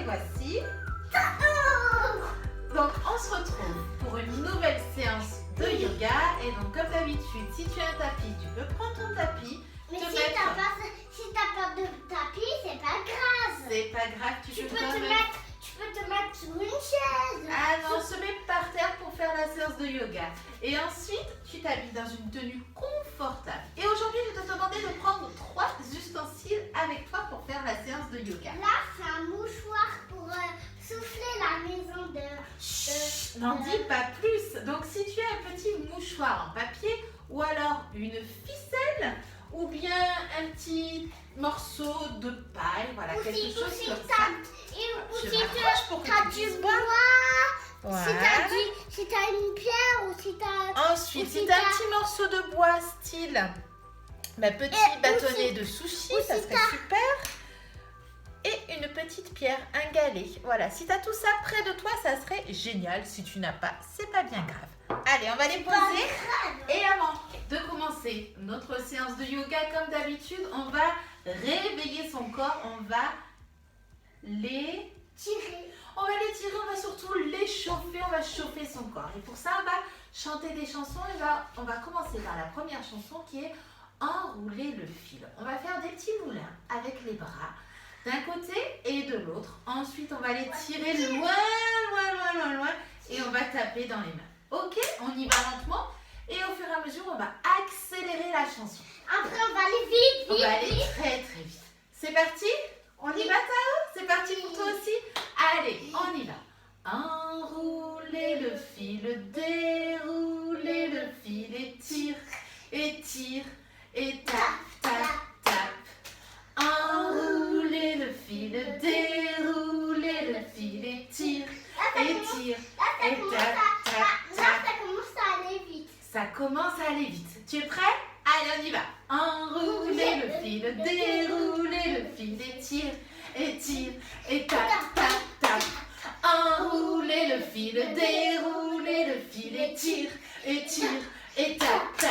voici. Donc on se retrouve pour une nouvelle séance de yoga. Et donc comme d'habitude, si tu as un tapis, tu peux prendre ton tapis. Mais si t'as pas de tapis, c'est pas grave. C'est pas grave, tu peux te mettre sur une chaise. Ah non, on se met par terre pour faire la séance de yoga. Et ensuite, tu t'habilles dans une tenue confortable. Et aujourd'hui, je vais te demander de prendre 3 ustensiles avec toi pour faire la séance de yoga. Là, c'est un mouchoir pour souffler la maison de... N'en dis pas plus. Donc, si tu as un petit mouchoir en papier ou alors une ficelle ou bien un petit morceau de paille, voilà, quelque chose comme ça. Ou si tu as du bois, Voilà. si tu as une pierre ou si tu as... Ensuite, si tu as un petit morceau de bois style petit bâtonnet de sushi, ça serait super. Et une petite pierre, un galet. Voilà, si tu as tout ça près de toi, ça serait génial. Si tu n'as pas, c'est pas bien grave. Allez, on va les poser. Et avant de commencer notre séance de yoga, comme d'habitude, on va réveiller son corps. On va les tirer. On va surtout les chauffer. On va chauffer son corps. Et pour ça, on va chanter des chansons. Et on va commencer par la première chanson qui est Enrouler le fil. On va faire des petits moulins avec les bras d'un côté et de l'autre. Ensuite, on va les tirer loin. Et on va taper dans les mains. Ok, on y va lentement. Et au fur et à mesure, on va accélérer la chanson. Après, on va aller vite. On va aller très vite. C'est parti? On y va, Tao? C'est parti pour toi aussi? Allez, on y va. Enrouler le fil, dérouler le fil et tire et tape. Enrouler le fil, dérouler le fil et tire et tape. Là, ça commence à aller vite. Ça commence à aller vite. Tu es prêt? Allez, on y va. Enrouler le fil, dérouler le fil et tire et tape. Enrouler le fil, dérouler le fil et tire et tape.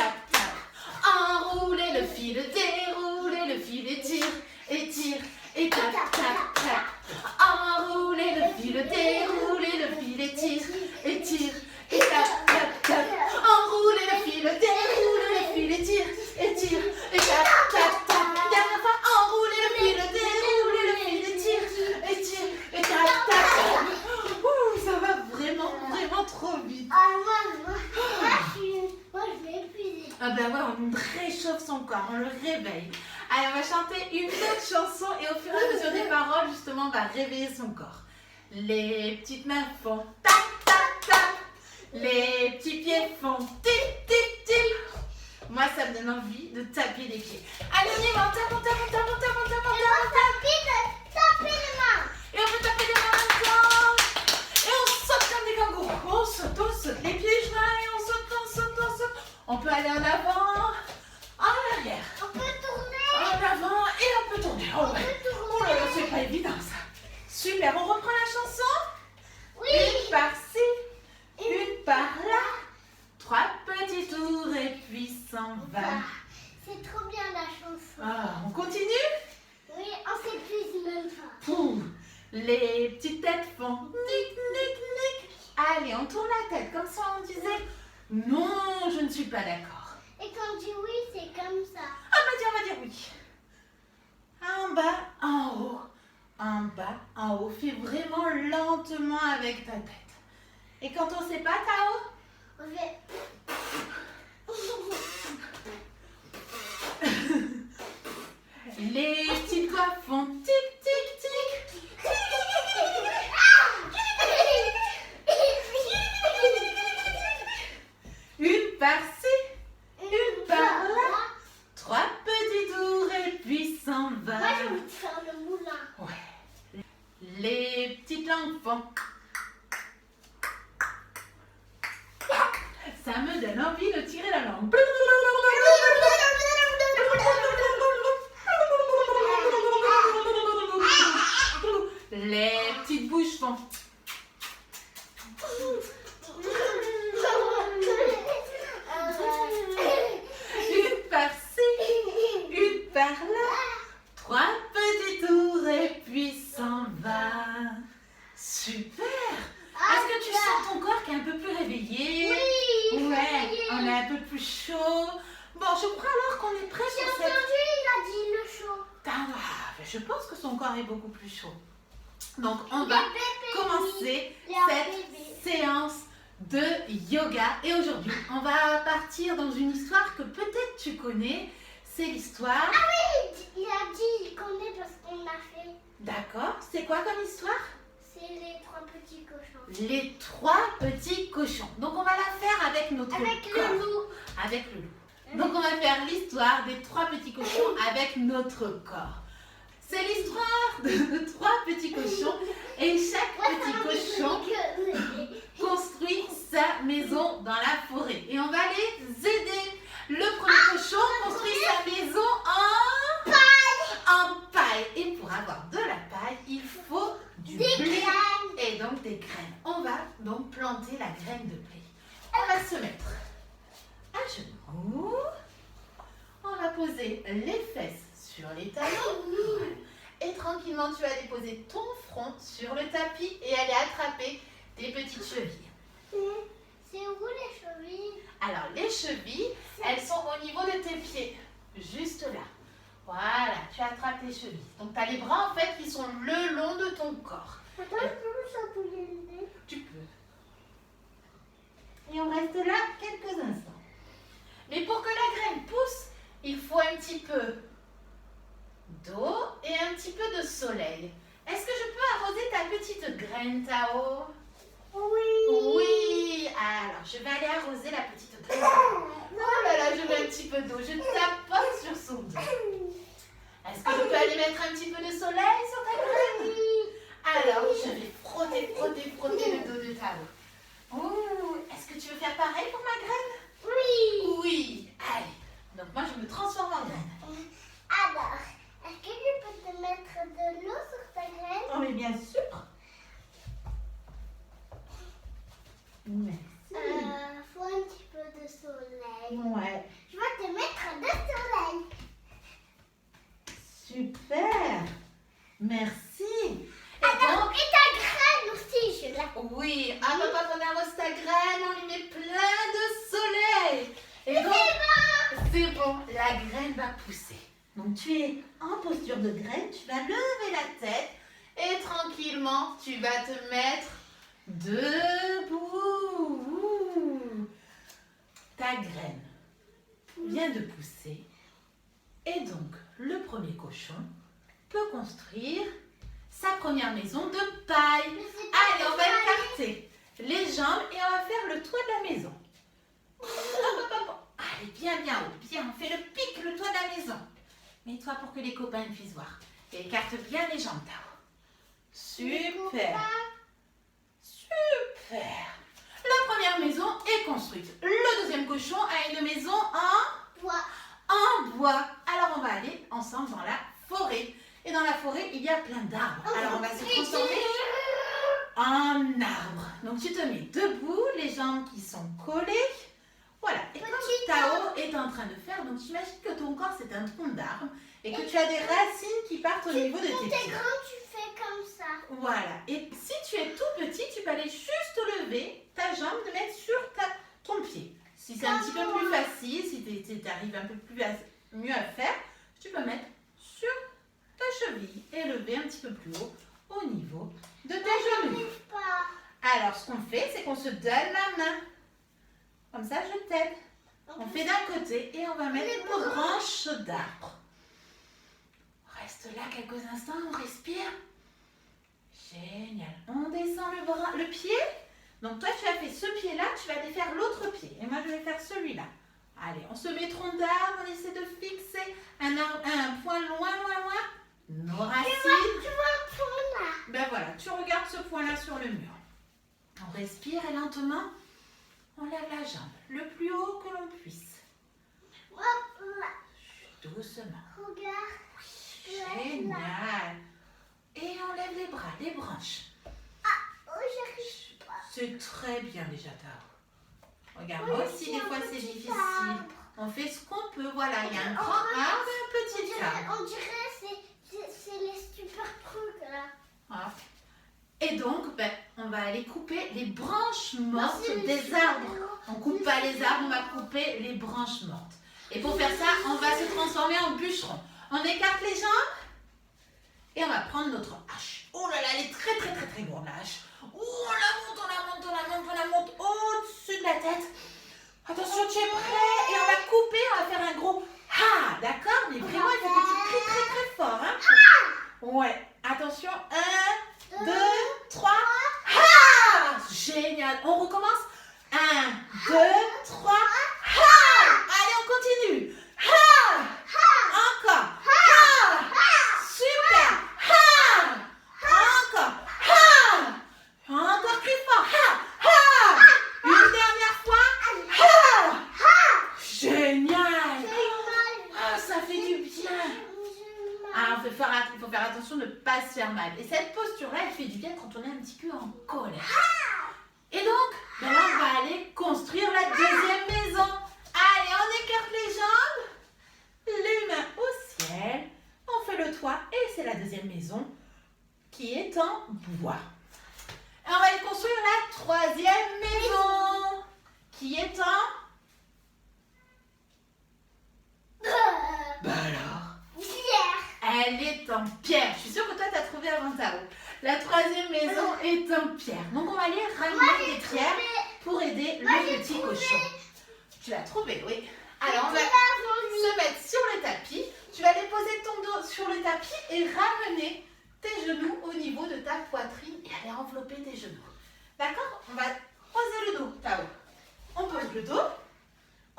Enrouler le fil, dérouler le fil et tire et tape. Enrouler le fil, dérouler le fil et tire et tape. Enrouler le fil, dérouler le fil et tire et tape. Dernière fois, enrouler le fil, dérouler le fil et tire et tape. Ouh, ça va vraiment trop vite. Ah, moi, je vais épuiser. Ah ben ouais, on réchauffe son corps, on le réveille. Allez, on va chanter une autre chanson et au fur et à mesure des paroles, justement, on va réveiller son corps. Les petites mains font tap. Les petits pieds font tip. Moi, ça me donne envie de taper des pieds. Allez, on y va, on tape. Taper les mains. Et on peut taper les mains en même temps. Et on saute comme des kangourous. On saute les pieds joints et on saute. On peut aller en avant, en arrière. On peut tourner. En avant et on peut tourner. Oh là là, c'est pas évident ça. Super, on reprend la chanson. Oui. Une par-ci, une par-là. 3 petits tours et puis s'en va. C'est trop bien la chanson. Ah, on continue? Oui, on s'épuise même pas. Pouh, les petites têtes font nic. Allez, on tourne la tête comme ça on disait non, je ne suis pas d'accord. Et quand on dit oui, c'est comme ça. Ah bah on va dire oui. En bas, en haut. En bas, en haut. Fais vraiment lentement avec ta tête. Et quand on ne sait pas, Tao? On fait... Les petites doigts font tic. Une par-ci, une par-là. 3 petits tours et puis s'en va. Moi, j'ai envie de faire le moulin. Ouais. Les petites langues font. Ça me donne envie de tirer la langue. Les petites bouches font. Une par-ci, une par-là. 3 petits tours et puis s'en va. un peu plus chaud. Bon, je crois alors qu'on est prêt J'ai pour cette... entendu, il a dit le chaud. Ah, je pense que son corps est beaucoup plus chaud. Donc, on va Les bébés, commencer les cette bébés. séance de yoga. Et aujourd'hui, on va partir dans une histoire que peut-être tu connais. C'est l'histoire... Il a dit, il connaît parce qu'on l'a fait. D'accord. C'est quoi comme histoire? C'est les 3 petits cochons. Les 3 petits cochons. Donc, on va la faire avec notre Avec corps. le loup. Avec le loup. Donc, on va faire l'histoire des 3 petits cochons avec notre corps. C'est l'histoire de 3 petits cochons et chaque petit cochon construit sa maison dans la forêt. Et on va les aider. Le premier cochon construit sa maison en paille. Et pour avoir de la paille, il faut du Des blé graines. et donc des graines. On va donc planter la graine de blé. On va se mettre à genoux. On va poser les fesses sur les talons. Et tranquillement, tu vas déposer ton front sur le tapis et aller attraper tes petites chevilles. C'est où les chevilles? Alors, les chevilles, elles sont au niveau de tes pieds. Juste là. Voilà, tu attrapes tes chevilles. Donc, tu as les bras, en fait, qui sont le long de ton corps. Attends, je peux chatouiller le nez? Tu peux. Et on reste là quelques instants. Mais pour que la graine pousse, il faut un petit peu d'eau et un petit peu de soleil. Est-ce que je peux arroser ta petite graine, Tao? Oui. Oui. Alors, je vais aller arroser la petite graine. Oh là là, je mets un petit peu d'eau. Je tapote sur son dos. Est-ce que je peux aller mettre un petit peu de soleil sur ta graine? Alors, je vais frotter le dos de Tao. Oh, est-ce que tu veux faire pareil pour ma graine? Oui. Oui. Allez. Donc, moi, je me transforme en graine. Alors, est-ce que je peux te mettre de l'eau sur ta graine? Oh, mais bien sûr. Merci. Faut un petit peu de soleil. Ouais. Je vais te mettre de soleil. Super. Merci. Et Alors, donc, et ta graine aussi, je la... oui, ah, papa, on arrose ta graine, on lui met plein de soleil. Et donc, c'est bon, la graine va pousser. Donc, tu es en posture de graine, tu vas lever la tête et tranquillement, tu vas te mettre debout. Ta graine vient de pousser et donc, le premier cochon peut construire sa première maison de paille. Allez, on va écarter les jambes et on va faire le toit de la maison. Hop, hop, hop. Allez, bien haut, bien. On fait le pic, le toit de la maison. Mets-toi pour que les copains puissent voir. Et écarte bien les jambes, Tao. Super. Super. La première maison est construite. Le deuxième cochon a une maison en bois. Alors, on va aller ensemble dans la forêt. Et dans la forêt, il y a plein d'arbres. Alors, on va se transformer en arbre. Donc, tu te mets debout, les jambes qui sont collées. Voilà. Et comme Tao est en train de faire, donc j'imagine que ton corps, c'est un tronc d'arbre et que tu as des racines qui partent au niveau de tes Quand t'es pieds. grand, tu fais comme ça. Voilà. Et si tu es tout petit, tu peux aller juste lever ta jambe, de mettre sur ton pied. Si c'est un petit peu plus facile, si tu arrives un peu mieux à faire, tu peux mettre sur ta cheville et lever un petit peu plus haut au niveau de tes genoux. J'arrive pas. Alors, ce qu'on fait, c'est qu'on se donne la main. Comme ça, je t'aide. On fait d'un côté et on va mettre nos branches d'arbre. On reste là quelques instants, on respire. Génial. On descend le pied. Donc toi, tu as fait ce pied-là, tu vas aller faire l'autre pied. Et moi, je vais faire celui-là. Allez, on se met tronc d'arbre, on essaie de fixer un point loin. Nos racines. Tu vois un point là. Ben voilà, tu regardes ce point-là sur le mur. On respire et lentement, on lève la jambe le plus haut que l'on puisse. Hop là. Doucement. Regarde. Génial. Et on lève les bras, les branches. Oh, j'arrive pas. C'est très bien déjà, Tao. Regarde, Oui, moi aussi, c'est des un fois, c'est petit difficile. arbre. On fait ce qu'on peut. Voilà, il y a un grand arbre et un petit arbre. On dirait c'est les super trucs là. Ah. Et donc, ben, on va aller couper les branches mortes des arbres. On coupe pas les arbres, on va couper les branches mortes. Et pour faire ça, on va se transformer en bûcheron. On écarte les jambes et on va prendre notre hache. Oh là là, elle est très très très très grande la hache. Oh, on la monte, on la monte, on la monte, on la monte au-dessus de la tête. Attention, tu es prêt? Et on va couper, on va faire un gros ha, d'accord? Mais vraiment, il faut que tu cries très très fort. Hein? Ouais, attention, 1, 2, 3, ha! Génial, on recommence. 1, 2, 3, ha! Allez, on continue. Ha! Encore. Ha! Super. Ha! Encore. Ha! Encore plus fort. Ha! Ha! Une dernière fois. Ha! Génial. Ah, ça fait du bien. Ah, il faut faire attention de ne pas se faire mal. Et cette posture-là, elle fait du bien quand on est un petit peu en colère. Et donc, ben là, on va aller construire la deuxième maison. Allez, on écarte les jambes, les mains au ciel. On fait le toit et c'est la deuxième maison qui est en bois. Et on va aller construire la troisième maison qui est en... Ben alors, elle est en pierre. Je suis sûre que toi, tu as trouvé avant Tao. La troisième maison est en pierre. Donc, on va aller ramener des pierres pour aider le petit cochon. Tu l'as trouvé, oui. Alors, on va se mettre sur le tapis. Tu vas aller poser ton dos sur le tapis et ramener tes genoux au niveau de ta poitrine et aller envelopper tes genoux. D'accord? On va poser le dos, Tao. On pose le dos.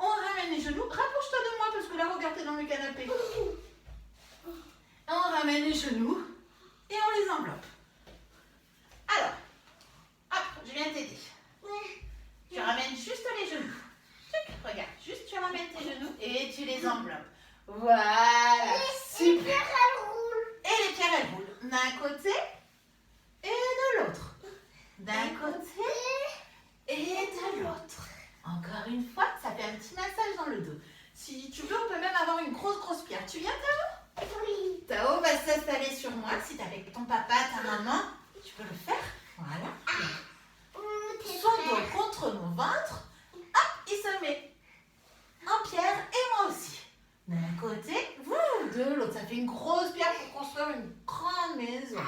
On ramène les genoux. Rapproche-toi de moi parce que là, regarde, t'es dans le canapé. On ramène les genoux et on les enveloppe. Alors, hop, je viens t'aider. Tu ramènes juste les genoux. Regarde, juste tu ramènes tes genoux et tu les enveloppes. Voilà, super. Et les pierres, elles roulent. D'un côté et de l'autre. D'un côté et de l'autre. Encore une fois, ça fait un petit massage dans le dos. Si tu veux, on peut même avoir une grosse pierre. Tu viens, Tao? Oui. Tao va s'installer sur moi. Si tu es avec ton papa, ta maman, tu peux le faire. Voilà. Son dos contre mon ventre. Hop, il se met en pierre et moi aussi. D'un côté, de l'autre. Ça fait une grosse pierre pour construire une grande maison.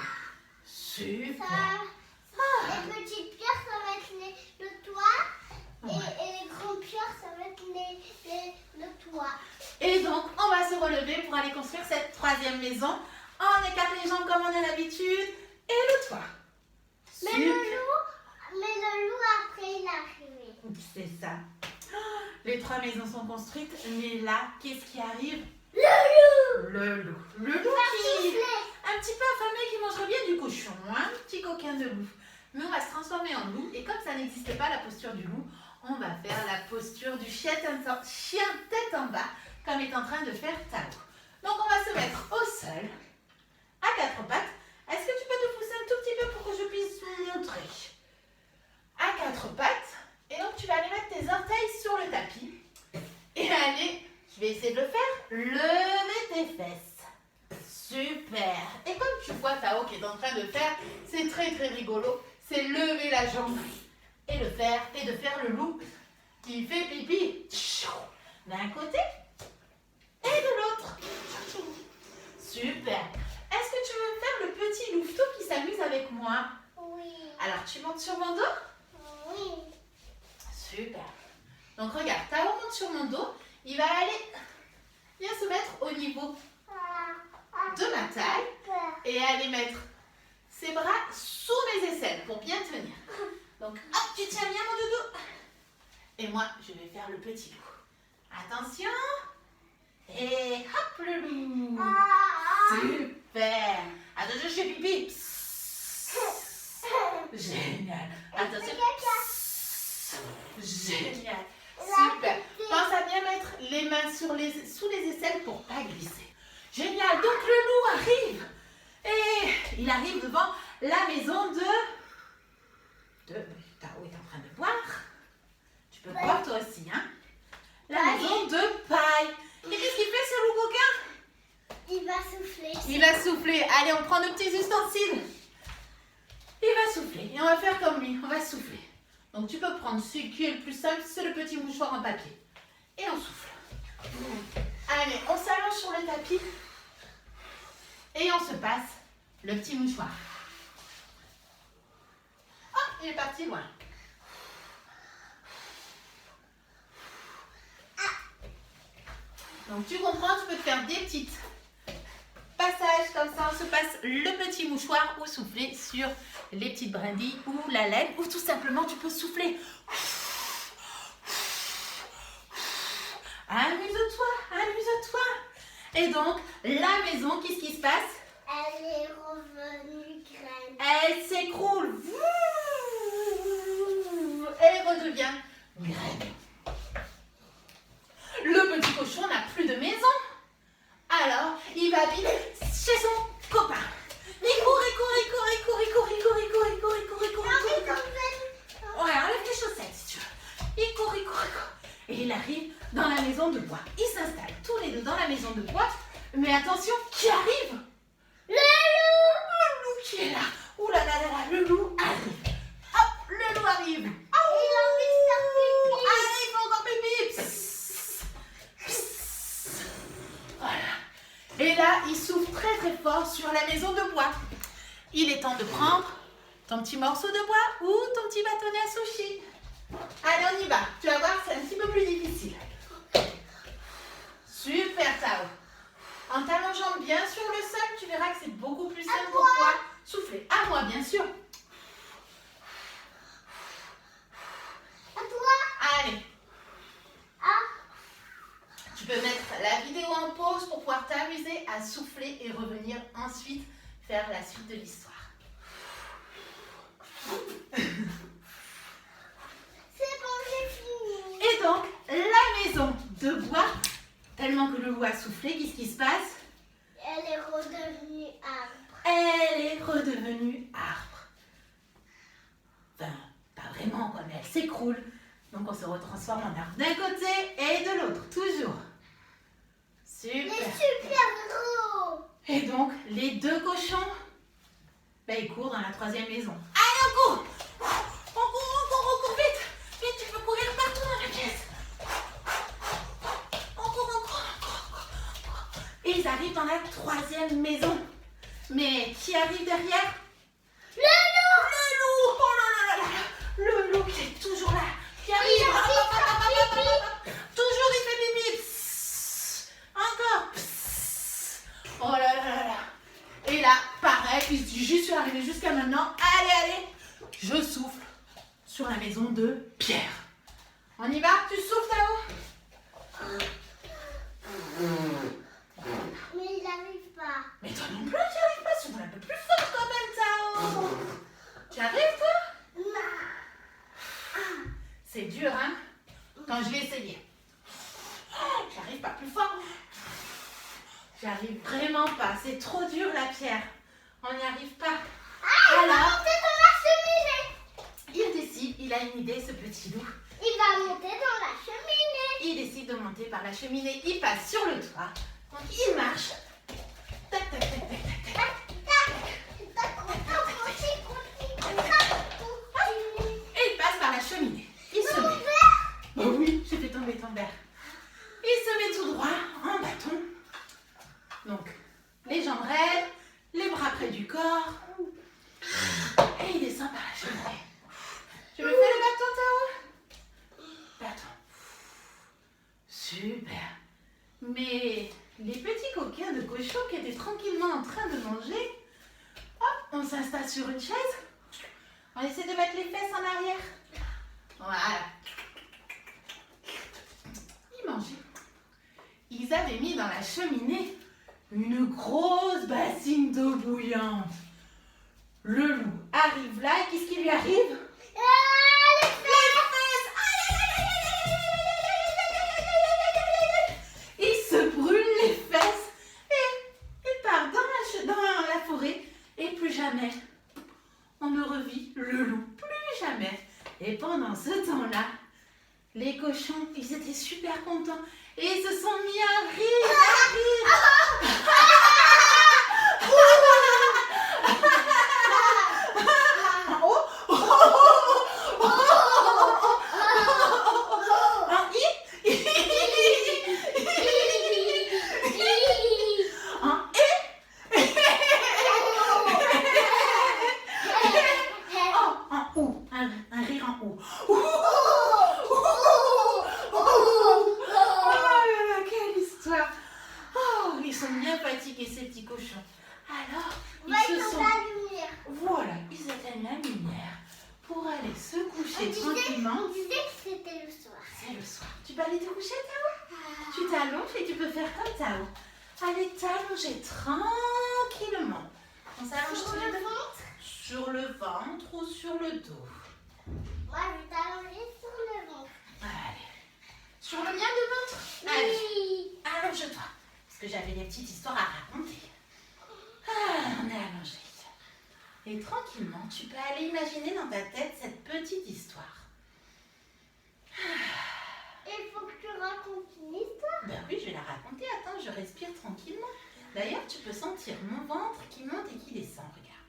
Super. Les petites pierres, ça va être le toit. Et les grandes pierres, ça va être le toit. Et donc, on va se relever pour aller construire cette troisième maison. On écarte les jambes comme on a l'habitude. Et le toit. Mais le loup, après, il est arrivé. C'est ça. Les trois maisons sont construites, mais là, qu'est-ce qui arrive? Le loup. Le loup. Le loup qui un petit peu affamé, qui mangerait bien du cochon, hein? Petit coquin de loup. Mais on va se transformer en loup, et comme ça n'existait pas la posture du loup, on va faire la posture du chien tête en bas, comme est en train de faire Tao. Donc on va se mettre au sol, à quatre pattes. Est-ce que tu peux te pousser un tout petit peu pour que je puisse vous montrer? À quatre pattes. Et donc tu vas aller mettre tes orteils sur le tapis. Et aller, je vais essayer de le faire, lever tes fesses. Super. Et comme tu vois Tao qui est en train de faire, c'est très très rigolo. C'est lever la jambe et le faire, et de faire le loup qui fait pipi d'un côté et de l'autre. Super. Est-ce que tu veux faire le petit louveteau qui s'amuse avec moi? Oui. Alors tu montes sur mon dos? Oui. Super. Donc regarde, Tao monte sur mon dos. Il va aller bien se mettre au niveau de ma taille et aller mettre ses bras sous mes aisselles pour bien tenir. Donc hop, tu tiens bien mon doudou. Et moi, je vais faire le petit loup. Attention. Et hop le loup. Super. Attention, je fais pipi. Génial. Attention. Génial. Super. Pense à bien mettre les mains sous les aisselles pour pas glisser. Génial. Donc le loup arrive. Et il arrive devant la maison de... Tao est en train de boire. Tu peux boire toi aussi, hein? La maison de paille. Et qu'est-ce qu'il fait ce loup coquin? Il va souffler. Il va souffler. Allez, on prend nos petits ustensiles. Il va souffler. Et on va faire comme lui. On va souffler. Donc tu peux prendre ce qui est le plus simple, c'est le petit mouchoir en papier. Et on souffle. Allez, on s'allonge sur le tapis. Et on se passe le petit mouchoir. Oh, il est parti loin. Donc tu comprends, tu peux te faire des petites passages comme ça. On se passe le petit mouchoir ou souffler sur les petites brindilles ou la laine. Ou tout simplement, tu peux souffler. Amuse-toi, amuse-toi. Et donc, la maison, qu'est-ce qui se passe? Elle est revenue graine. Elle s'écroule. Elle redevient graine. Le petit cochon n'a plus de maison. Alors, il va vivre chez son copain. Il court, il court, il court, il court, il court, il court, il court, il court, il court, il court, il court. Ouais, enlève tes chaussettes si tu veux. Il court, il court, il court. Et il arrive dans la maison de bois. Ils s'installent tous les deux dans la maison de bois. Mais attention, qui arrive? Le loup. Le loup qui est là. Ouh là là là là, le loup arrive. Hop, le loup arrive. Il a envie de faire pipi. Allez, il faut encore pipi. Psst, psst. Voilà. Et là, il souffle très très fort sur la maison de bois. Il est temps de prendre ton petit morceau de bois ou ton petit bâtonnet à sushi. Allez, on y va. Tu vas voir, c'est un petit peu plus difficile. Super, Tao. En t'allongeant bien sur le sol, tu verras que c'est beaucoup plus simple pour toi. Souffler. À moi, bien sûr. À toi. Allez. Ah. Tu peux mettre la vidéo en pause pour pouvoir t'amuser à souffler et revenir ensuite faire la suite de l'histoire. C'est bon, j'ai fini. Et donc, la maison de bois, tellement que le loup a soufflé, qu'est-ce qui se passe? Elle est redevenue arbre. Elle est redevenue arbre. Enfin, pas vraiment, quoi, mais elle s'écroule. Donc, on se retransforme en arbre d'un côté et de l'autre, toujours. Les Super. super-héros. Et donc, les deux cochons, ben, ils courent dans la troisième maison. Allez, on court! On court vite! Vite, tu peux courir partout dans la pièce. On court. Et ils arrivent dans la troisième maison. Mais qui arrive derrière? Le loup. Le loup! Oh là là là là! Le loup qui est toujours là. Qui arrive. Il a fait sa pipi. Toujours il fait pipi. Psst. Encore. Psst. Oh là là là là. Et là, pareil, puis je suis arrivée jusqu'à maintenant. Allez, je souffle sur la maison de Pierre. On y va? Tu souffles, Tao? Mais il n'arrive pas. Mais toi non plus, tu n'y arrives pas. Souffle un peu plus fort quand même, Tao. Tu arrives, toi? Non. C'est dur, hein? Quand je vais essayer. J'arrive pas plus fort. J'arrive vraiment pas. C'est trop dur, la pierre. On n'y arrive pas. Il va Alors, monter dans la cheminée. il décide, il a une idée, ce petit loup. Il va monter dans la cheminée. Il décide de monter par la cheminée. Il passe sur le toit. Donc, il marche. Tac, tac, tac, tac, tac, tac. Et il passe par la cheminée. Il se met. Oh oui, j'ai fait tomber ton verre. Il se met tout droit en bâton. Donc, les jambes raides, les bras près du corps. Et il descend par la cheminée. Tu me fais le bâton, Tao? Bâton. Super. Mais les petits coquins de cochon qui étaient tranquillement en train de manger, hop, on s'installe sur une chaise. On essaie de mettre les fesses en arrière. Voilà. Ils mangeaient. Ils avaient mis dans la cheminée une grosse bassine d'eau bouillante. Le loup arrive là et qu'est-ce qui lui arrive? Les fesses. Il se brûle les fesses et il part dans la forêt et plus jamais on ne revit le loup. Plus jamais. Et pendant ce temps-là, les cochons, ils étaient super contents et ils se sont mis à rire. C'est le soir. Tu peux aller te coucher, Tao? Tu t'allonges et tu peux faire comme Tao. Allez t'allonger tranquillement. On s'allonge tous les deux. Sur le ventre ou sur le dos. Moi, je vais t'allonger sur le ventre. Allez. Sur le mien de ventre? Allez. Allonge-toi. Parce que j'avais des petites histoires à raconter. On est allongé. Et tranquillement, tu peux aller imaginer dans ta tête cette petite histoire. Il faut que tu racontes une histoire. Ben oui, je vais la raconter. Attends, je respire tranquillement. D'ailleurs, tu peux sentir mon ventre qui monte et qui descend. Regarde.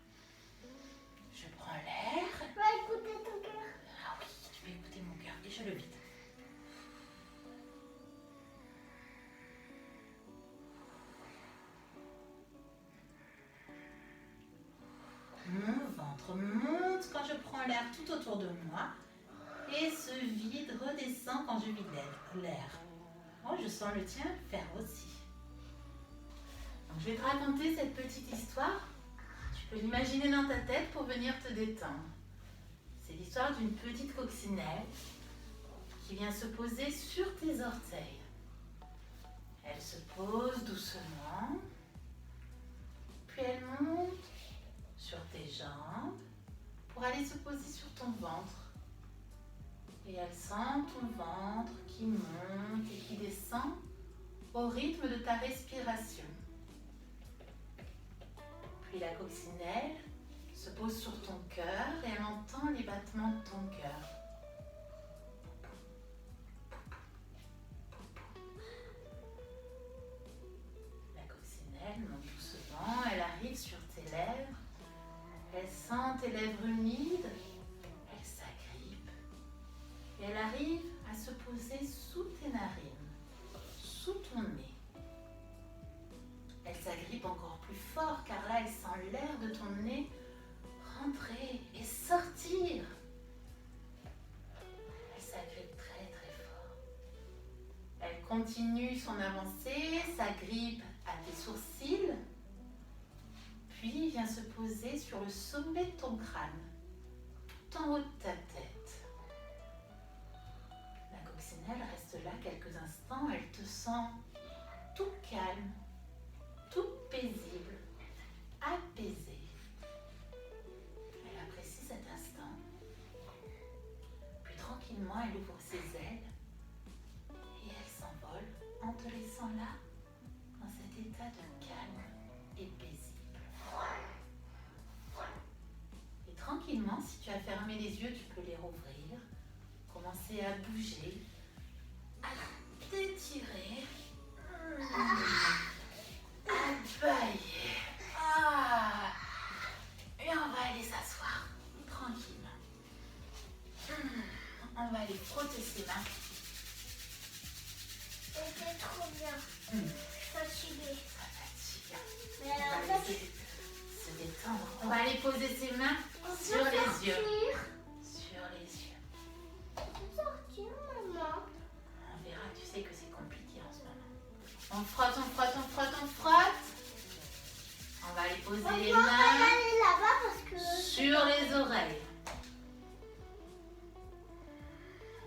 Je prends l'air. Tu vas écouter ton cœur. Ah oui, tu peux écouter mon cœur et je le vide. Mon ventre monte quand je prends l'air tout autour de moi et se vide, redescend quand je vide l'air. Oh, je sens le tien faire aussi. Donc, je vais te raconter cette petite histoire. Tu peux l'imaginer dans ta tête pour venir te détendre. C'est l'histoire d'une petite coccinelle qui vient se poser sur tes orteils. Elle se pose doucement, puis elle monte sur tes jambes pour aller se poser sur ton ventre. Et elle sent ton ventre qui monte et qui descend au rythme de ta respiration. Puis la coccinelle se pose sur ton cœur et elle entend les battements de ton cœur. La coccinelle monte doucement, elle arrive sur tes lèvres. Elle sent tes lèvres humides, elle s'agrippe et elle arrive à se poser sous tes narines, sous ton nez. Elle s'agrippe encore plus fort car là elle sent l'air de ton nez rentrer et sortir. Elle s'agrippe très très fort. Elle continue son avancée, s'agrippe à tes sourcils. Puis vient se poser sur le sommet de ton crâne, tout en haut de ta tête. La coccinelle reste là quelques instants, elle te sent tout calme, tout paisible, apaisé. Elle apprécie cet instant. Puis tranquillement, elle ouvre ses ailes et elle s'envole en te laissant là, dans cet état de calme et paisible. Et tranquillement, si tu as fermé les yeux, tu peux les rouvrir. Commencer à bouger, à t'étirer, à bailler. Et on va aller s'asseoir tranquillement. On va aller frotter ses mains. C'était trop bien. Je suis fatiguée. Ça fatigue. Mais On va alors, laisser se détendre. On va aller poser ses mains sur les yeux. Sur les yeux. On peut sortir, maman. On verra, tu sais que c'est compliqué en ce moment. On frotte, on frotte, on frotte, on frotte. On va aller poser les On va mains aller là-bas parce que... sur les oreilles.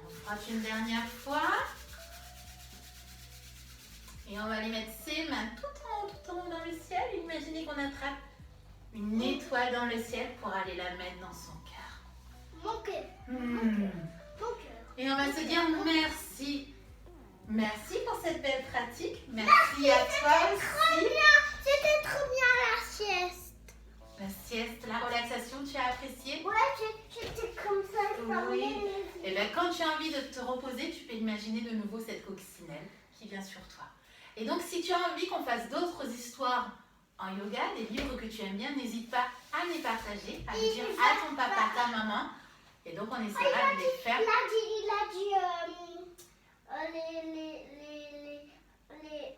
On frotte une dernière fois. Et on va aller mettre ses mains tout en haut dans le ciel. Imaginez qu'on attrape une étoile dans le ciel pour aller la mettre dans son cœur. Mon cœur. Hmm. Mon cœur. Et on va se dire merci. Merci pour cette belle pratique. Merci à toi Trop aussi. bien. C'était trop bien la sieste. La sieste, la relaxation, tu as apprécié? Ouais, j'étais comme ça. je fermais Oui. les yeux. Et bien quand tu as envie de te reposer, tu peux imaginer de nouveau cette coccinelle qui vient sur toi. Et donc si tu as envie qu'on fasse d'autres histoires en yoga, des livres que tu aimes bien, n'hésite pas à les partager, à le dire à ton papa, ta maman. Et donc on essaiera de les faire. Il a dit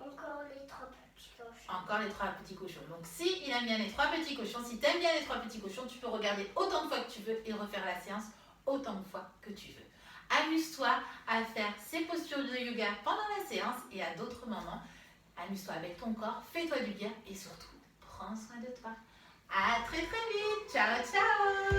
encore les trois petits cochons. Encore les trois petits cochons. Donc si il aime bien les trois petits cochons, si tu aimes bien les trois petits cochons, tu peux regarder autant de fois que tu veux et refaire la séance autant de fois que tu veux. Amuse-toi à faire ces postures de yoga pendant la séance et à d'autres moments. Amuse-toi avec ton corps, fais-toi du bien et surtout, prends soin de toi. À très très vite. Ciao, ciao.